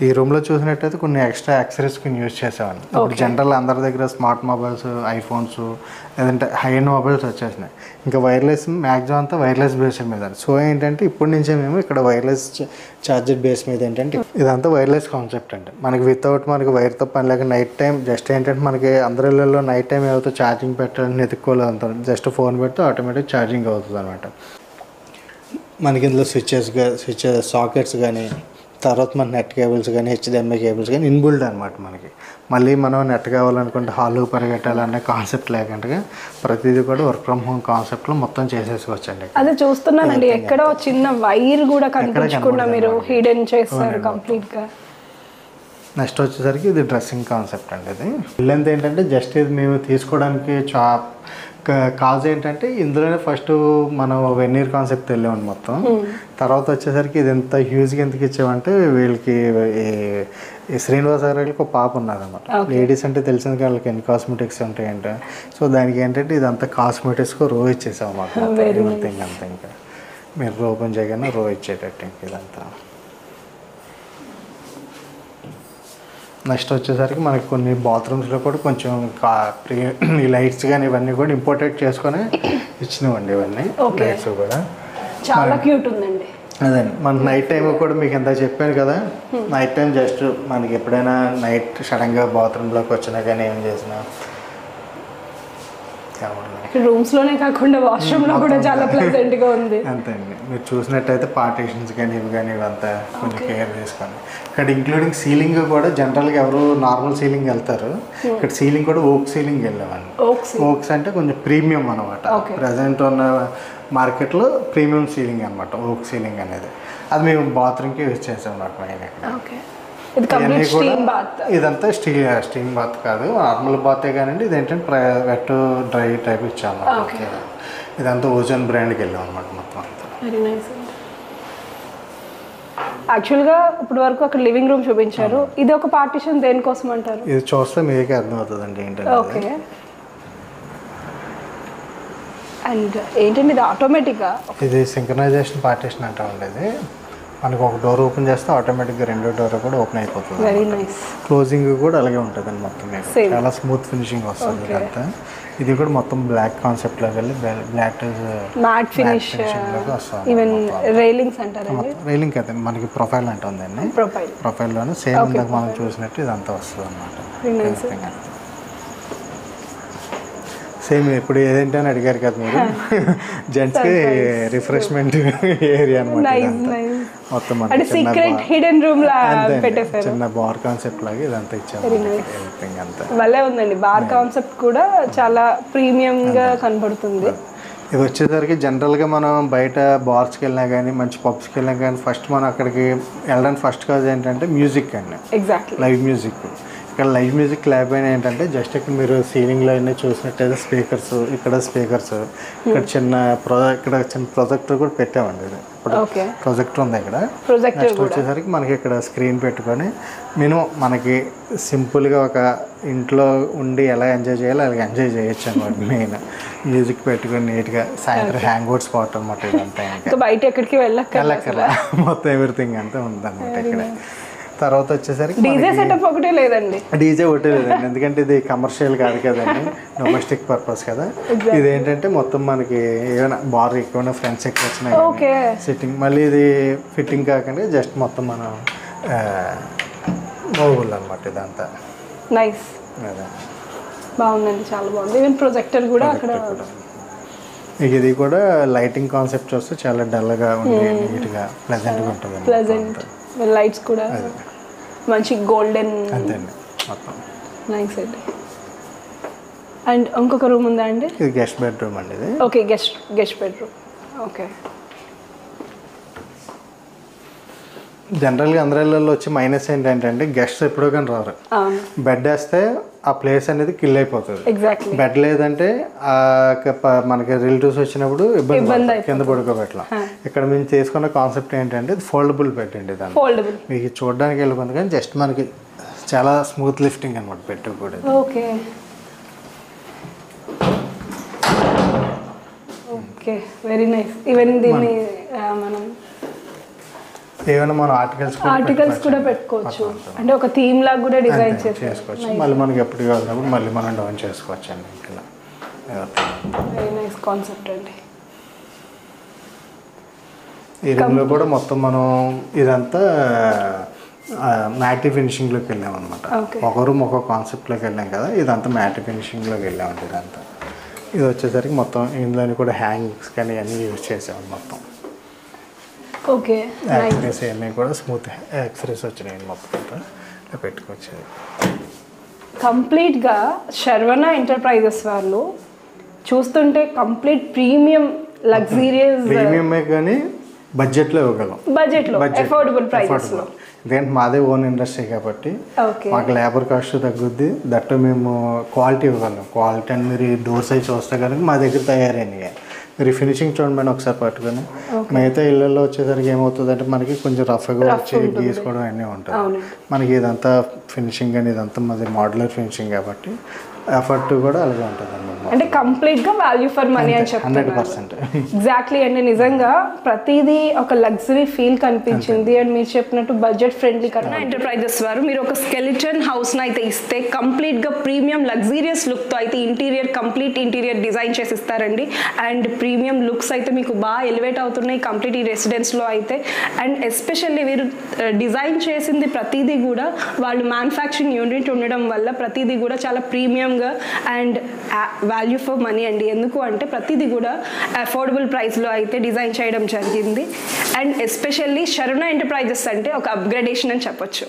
ఈ రూమ్లో చూసినట్టయితే కొన్ని ఎక్స్ట్రా యాక్సరీస్ కొన్ని యూజ్ చేసామండి. ఇప్పుడు జనరల్ అందరి దగ్గర స్మార్ట్ మొబైల్స్, ఐఫోన్స్, లేదంటే హై ఎండ్ మొబైల్స్ వచ్చేసినాయి. ఇంకా వైర్లెస్ మ్యాక్సిమం అంతా వైర్లెస్ బేస్ మీద. సో ఏంటంటే ఇప్పటి నుంచే మేము ఇక్కడ వైర్లెస్ ఛార్జర్ బేస్ మీద ఏంటంటే ఇదంతా వైర్లెస్ కాన్సెప్ట్ అండి. మనకి వితౌట్ మనకి వైర్తో పని లేక నైట్ టైం జస్ట్ ఏంటంటే మనకి అందరిలో నైట్ టైం ఏవైతే ఛార్జింగ్ పెట్టాలని ఎత్తుక్కోలేదు అంత జస్ట్ ఫోన్ పెడితే ఆటోమేటిక్ ఛార్జింగ్ అవుతుంది అనమాట. మనకి ఇందులో స్విచ్చెస్ సాకెట్స్ కానీ, తర్వాత మన నెట్ కేబుల్స్ కానీ, హెచ్డిఎంఐ కేబుల్స్ కానీ ఇన్బుల్డ్ అనమాట. మనకి మళ్ళీ మనం నెట్ కావాలనుకుంటే హాల్కి పరిగెట్టాలనే కాన్సెప్ట్ లేకుండా ప్రతిదీ కూడా వర్క్ ఫ్రమ్ హోమ్ కాన్సెప్ట్లో మొత్తం చేసేసుకోవచ్చండి. అదే చూస్తున్నానండి, ఎక్కడో చిన్న వైర్ కూడా కనిపించకుండా మీరు హిడెన్ చేస్తారు కంప్లీట్గా. నెక్స్ట్ వచ్చేసరికి ఇది డ్రెస్సింగ్ కాన్సెప్ట్ అండి. ఇది ఇల్లంతా ఏంటంటే జస్ట్ ఇది మేము తీసుకోవడానికి కాజ్ ఏంటంటే ఇందులోనే ఫస్ట్ మనం వెన్నీర్ కాన్సెప్ట్ వెళ్ళామండి మొత్తం. తర్వాత వచ్చేసరికి ఇది ఎంత హ్యూజ్గా ఎందుకు ఇచ్చామంటే వీళ్ళకి ఈ శ్రీనివాస గారికి ఒక పాప ఉన్నారన్నమాట. లేడీస్ అంటే తెలిసింది వాళ్ళకి ఎన్ని కాస్మెటిక్స్ ఉంటాయంటే, సో దానికి ఏంటంటే ఇదంతా కాస్మెటిక్స్కి రో ఇచ్చేసాం మాకు ఎవ్రీథింగ్ అంతా. ఇంకా మీరు ఓపెన్ చేయగానే రో ఇచ్చేటట్టు ఇంక ఇదంతా. నెక్స్ట్ వచ్చేసరికి మనకి కొన్ని బాత్రూమ్స్లో కూడా కొంచెం ఈ లైట్స్ కానీ ఇవన్నీ కూడా ఇంపోర్టెడ్ చేసుకొని ఇచ్చినవండి. ఇవన్నీ లైట్స్ కూడా చాలా క్యూట్ ఉందండి. అదే మన నైట్ టైం కూడా మీకు ఎంత చెప్పాను కదా, నైట్ టైం జస్ట్ మనకి ఎప్పుడైనా నైట్ సడన్గా బాత్రూంలోకి వచ్చినా కానీ ఏం చేసినా రూమ్స్ లోనే కాకుండా వాష్రూమ్ లో కూడా చాలా ప్లెజెంట్ గా ఉంది. అంతే అండి. మీరు చూసినట్టయితే పార్టీషన్స్ కానీ ఇవి కానీ ఇవంతా కొంచెం కేర్ చేసుకోండి. ఇక్కడ ఇంక్లూడింగ్ సీలింగ్ కూడా జనరల్గా ఎవరు నార్మల్ సీలింగ్ వెళ్తారు, ఇక్కడ సీలింగ్ కూడా ఓక్ సీలింగ్ వెళ్ళామండి. ఓక్స్ అంటే కొంచెం ప్రీమియం అనమాట. ప్రజెంట్ ఉన్న మార్కెట్లో ప్రీమియం సీలింగ్ అనమాట ఓక్ సీలింగ్ అనేది. అది మేము బాత్రూమ్కి యూజ్ చేసాం అన్నమాట మెయిన్ ఇక్కడ. ఇదంతా స్టీమ్ బాత్ కాదు, నార్మల్ బాతే కానండి. ఇదేంటంటే వెట్ డ్రై టైప్ ఇచ్చాము. ఇదంతా ఓజోన్ బ్రాండ్కి వెళ్ళాం అనమాట మొత్తం అంతా. యాక్చువల్గా ఇప్పుడు వరకు అక్కడ లివింగ్ రూమ్ చూపించారు, ఇది ఒక పార్టిషన్ దేనికోసం అంటారు? ఇది చూస్తే మీకే అర్థం అవుతుందండి ఏంటంటే. ఓకే. అండ్ ఏంటండి ఇది ఆటోమేటిక్గా? ఇది సింక్రనైజేషన్ పార్టిషన్ అంటా ఉండేది. మనకు ఒక డోర్ ఓపెన్ చేస్తే ఆటోమేటిక్గా రెండో డోర్ కూడా ఓపెన్ అయిపోతుంది. Very nice. క్లోజింగ్ కూడా అలాగే ఉంటుంది అండి మొత్తం. చాలా స్మూత్ ఫినిషింగ్ వస్తుంది ఇదంతా. ఇది కూడా మొత్తం బ్లాక్ కాన్సెప్ట్ లాగా వెళ్ళి బ్లాక్ మ్యాట్ ఫినిష్ వస్తుంది. ఈవెన్ రైలింగ్స్ అంటారు, రైలింగ్ కదా మనకి ప్రొఫైల్ అంటుందండి. ప్రొఫైల్లోనే సేమ్ ఇందాక మనం చూసినట్టు ఇదంతా వస్తుంది అన్నమాట. సేమ్ ఇప్పుడు ఏదేంటి అని అడిగారు కదా మీరు, జెంట్స్కి రిఫ్రెష్మెంట్ ఏరియా అనమాట మొత్తం. చిన్న బార్ కాన్సెప్ట్ లాగా ఇదంతా ఇచ్చాము. భలే ఉందండి, బార్ కాన్సెప్ట్ కూడా చాలా ప్రీమియం గా కనబడుతుంది. ఇది వచ్చేసరికి జనరల్గా మనం బయట బార్స్కి వెళ్ళినా కానీ మంచి పబ్స్కి వెళ్ళినా కానీ ఫస్ట్ మనం అక్కడికి వెళ్ళడానికి ఫస్ట్ కాజ్ ఏంటంటే మ్యూజిక్ అండి. Exactly, live music. ఇక్కడ లైవ్ మ్యూజిక్ లేకపోయినా ఏంటంటే జస్ట్ ఇక్కడ మీరు సీలింగ్లో అన్నీ చూసినట్టయితే స్పీకర్స్, ఇక్కడ స్పీకర్స్, ఇక్కడ చిన్న ప్రొజెక్టర్ కూడా పెట్టామండి. ఇది ఇప్పుడు ప్రొజెక్టర్ ఉంది ఇక్కడ. నెక్స్ట్ వచ్చేసరికి మనకి ఇక్కడ స్క్రీన్ పెట్టుకొని మినిమం మనకి సింపుల్గా ఒక ఇంట్లో ఉండి ఎలా ఎంజాయ్ చేయాలో అలాగే ఎంజాయ్ చేయొచ్చు అనమాట. మెయిన్ మ్యూజిక్ పెట్టుకొని నీట్గా సాయంత్రం హ్యాంగ్ అవుట్ స్పాట్ అనమాట. ఇదంతా ఇంకా బయట ఎక్కడికి వెళ్ళక్కర్లా, మొత్తం ఎవ్రీథింగ్ అంతా ఉందన్నమాట ఇక్కడ. తర్వాత వచ్చేసరికి డీజే సెటప్ ఒకటే లేదండి. డీజే ఒకటే లేదండి, ఎందుకంటే ఇది కమర్షియల్ కాదు కదండి, డొమెస్టిక్ పర్పస్ కదా. ఇది ఏంటంటే మొత్తం మనకి ఏమైనా బార్ ఎక్కువ ఫ్రెండ్స్ ఎక్కువ వచ్చినాయి సిట్టింగ్, మళ్ళీ ఇది ఫిట్టింగ్ కాకుండా జస్ట్ మొత్తం మనం మోగుల్ అనమాట ఇదంతా. నైస్, బాగుందండి, చాలా బాగుంది. ఈవెన్ ప్రొజెక్టర్ కూడా అక్కడ. ఇది కూడా లైటింగ్ కాన్సెప్ట్ వస్తే చాలా డల్గా ఉండి నీట్గా ప్లెజెంట్గా ఉంటుంది. ప్లెజెంట్ లైట్స్ కూడా మంచి గోల్డెన్. అంతేండి మొత్తం నైస్ అండి. అండ్ ఇంకొక రూమ్ ఉందా అండి? ఇది గెస్ట్ బెడ్రూమ్ అండి. ఇది ఓకే, గెస్ట్ బెడ్రూమ్. ఓకే. జనరల్గా అందరిలో వచ్చి మైనస్ ఏంటంటే గెస్ట్స్ ఎప్పుడో కానీ రారు. బెడ్ వేస్తే ఆ ప్లేస్ అనేది కిల్ అయిపోతుంది. బెడ్ లేదంటే మనకి రిలేటివ్స్ వచ్చినప్పుడు ఇబ్బంది, కింద పడుకోబెట్టலாம். ఇక్కడ మేము చేసుకున్న కాన్సెప్ట్ ఏంటంటే ఫోల్డబుల్ బెడ్ అండి. దాన్ని మీకు చూడడానికి వెళ్ళిపోతుంది కానీ జస్ట్ మనకి చాలా స్మూత్ లిఫ్టింగ్ అనమాట బెడ్ కూడా. Okay okay, very nice. Even దీన్ని మనం ఏమైనా మనం ఆర్టికల్స్ కూడా పెట్టుకోవచ్చు, అంటే ఒక థీమ్ లాగా కూడా డిజైన్ చేసుకోవచ్చు. మళ్ళీ మనకి ఎప్పుడు కావాలన్నప్పుడు మళ్ళీ మనం డౌన్ చేసుకోవచ్చు అండి. ఇలా వెరీ నైస్ కాన్సెప్ట్ అండి. ఈ రూమ్లో కూడా మొత్తం మనం ఇదంతా మ్యాటి ఫినిషింగ్లోకి వెళ్ళాం అనమాట. ఒక రూమ్ ఒక కాన్సెప్ట్లోకి వెళ్ళాం కదా, ఇదంతా మ్యాటి ఫినిషింగ్లోకి వెళ్ళామండి. ఇదంతా ఇది వచ్చేసరికి మొత్తం ఇందులోని కూడా హ్యాంగింగ్స్ కానీ అన్నీ యూజ్ చేసాము మొత్తం. ఓకే, యాక్సరీస్ అన్నీ కూడా స్మూత్ యాక్సరీస్ వచ్చినాయి మొత్తం ఇలా పెట్టుకొచ్చేది. కంప్లీట్గా శర్వణ ఎంటర్ప్రైజెస్ వాళ్ళు చూస్తుంటే కంప్లీట్ ప్రీమియం లగ్జరీస్ ప్రీమియమే కానీ బడ్జెట్లో ఇవ్వగలం, బడ్జెట్లో అఫోర్డబుల్ ప్రైజెస్లో. ఎందుకంటే మాదే ఓన్ ఇండస్ట్రీ కాబట్టి మాకు లేబర్ కాస్ట్ తగ్గుద్ది, దట్టు మేము క్వాలిటీ ఇవ్వగలం. క్వాలిటీ అని మీరు డోర్ సైజ్ చూస్తే కనుక మా దగ్గర తయారైనవి. మీరు ఫినిషింగ్ చూడండి మేడం ఒకసారి పట్టుకొని. మిగతా ఇళ్ళల్లో వచ్చేసరికి ఏమవుతుంది అంటే మనకి కొంచెం రఫ్గా వచ్చి గీసుకోవడం అన్నీ ఉంటుంది. మనకి ఇదంతా ఫినిషింగ్ అని ఇదంతా మాది మోడ్యులర్ ఫినిషింగ్ కాబట్టి ఎఫర్ట్ కూడా అలాగే ఉంటుంది అన్నమాట. అంటే కంప్లీట్గా వాల్యూ ఫర్ మనీ అని చెప్తున్నారు. 100% ఎగ్జాక్ట్లీ అండి. నిజంగా ప్రతిదీ ఒక లగ్జరీ ఫీల్ కనిపించింది. అండ్ మీరు చెప్పినట్టు బడ్జెట్ ఫ్రెండ్లీ కన్నా ఎంటర్ప్రైజెస్ వారు మీరు ఒక స్కెలిటన్ హౌస్ని అయితే ఇస్తే కంప్లీట్గా ప్రీమియం లగ్జీరియస్ లుక్తో అయితే కంప్లీట్ ఇంటీరియర్ డిజైన్ చేసి ఇస్తారండి. అండ్ ప్రీమియం లుక్స్ అయితే మీకు బాగా ఎలివేట్ అవుతున్నాయి కంప్లీట్ ఈ రెసిడెన్స్లో అయితే. అండ్ ఎస్పెషల్లీ వీరు డిజైన్ చేసింది ప్రతిదీ కూడా వాళ్ళు మ్యానుఫ్యాక్చరింగ్ యూనిట్ ఉండడం వల్ల ప్రతిదీ కూడా చాలా ప్రీమియంగా అండ్ వాల్యూ ఫర్ మనీ అండి. ఎందుకు అంటే ప్రతిదీ కూడా అఫోర్డబుల్ ప్రైస్లో అయితే డిజైన్ చేయడం జరిగింది. అండ్ ఎస్పెషల్లీ శర్వణ ఎంటర్ప్రైజెస్ అంటే ఒక అప్గ్రేడేషన్ అని చెప్పొచ్చు.